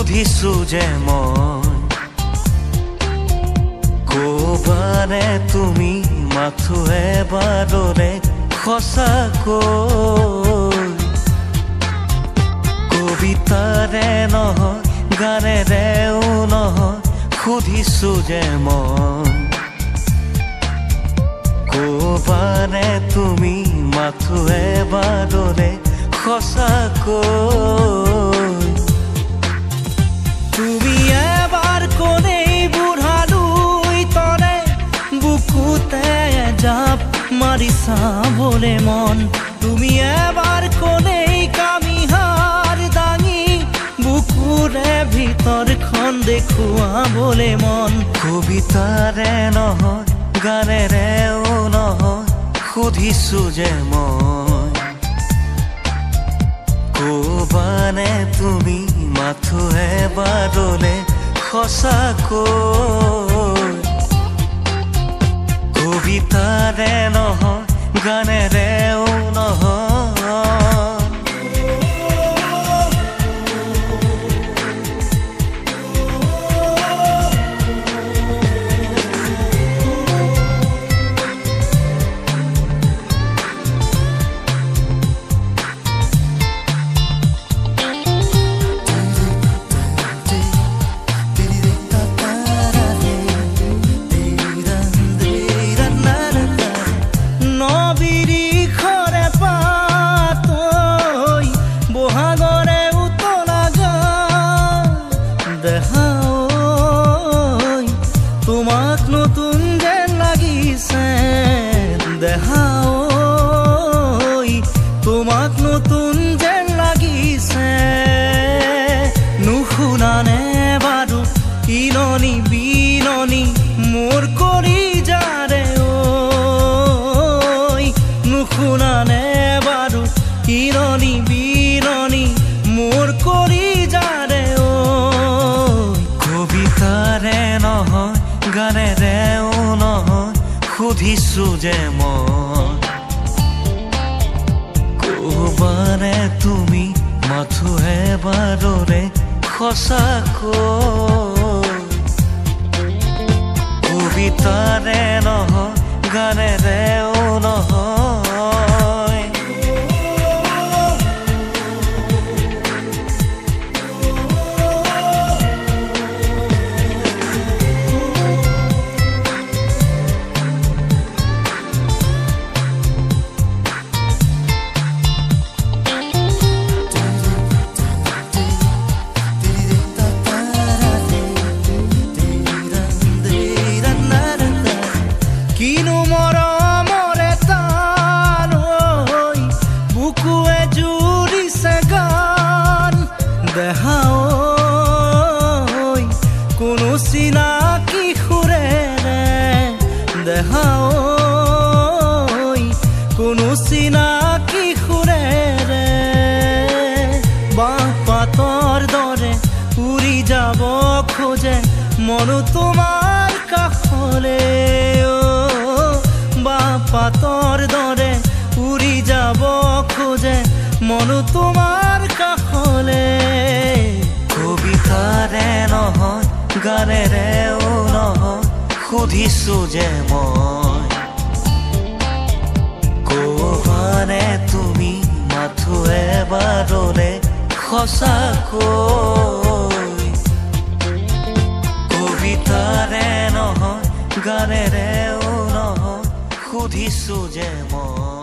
সুধিছো যে মই কবানে তুমি মাথো এবাৰৰে সঁচাকৈ কবিতাৰে নহয় গানেৰেও নহয় সুধিছো যে মই কবানে তুমি মাথো এবাৰৰে সঁচাকৈ তুমি এবাৰ কনেই বুঢ়ালৈ তৰে বুকুতে জাপ মাৰি চাবলে মন তুমি এবাৰ কনেই কামিহাৰ দাঙি বুকুৰে ভিতৰখন দেখুৱাবলে মন কবিতাৰে নহয় গানেৰেও নহয় সুধিছো যে মই কবানে তুমি মাথো এবাৰলে সঁচাকৈ কবিতাৰে নহয় গানেৰেও নহয় তোমাক নতুন যেন লাগিছে দেখাও তোমাক নতুন যেন লাগিছে নুশুনানে বাৰু ইননি বিননি মোৰ কৰি যাৰে নুশুনানে বাৰু ইননি বিননি মোৰ কৰি যাৰে কবিতাৰে নহয় গানেৰেও নহয় সুধিছো যে মই কবানে তুমি মাথো এবাৰৰে সঁচাকৈ কবিতাৰে নহয় গানেৰেও নহয় কিনো মৰমৰে তালৈ বুকুৱে জুৰিছে গান দেখাও কোনো চিনাকি সুৰেৰে দেখাও কোনো চিনাকি সুৰেৰে বাঁহ পাতৰ দৰে উৰি যাব খোজে মনো তোমাৰ কাষলে পাতৰ দৰে উৰি যাব খোজে মনো তোমাৰ কাষলে কবিতাৰে নহয় গানেৰেও নহয় সুধিছো যে মই কবানে তুমি মাথো এবাৰলে সঁচাকৈ কবিতাৰে নহয় গানেৰেও নহয় সুধিছো যে মই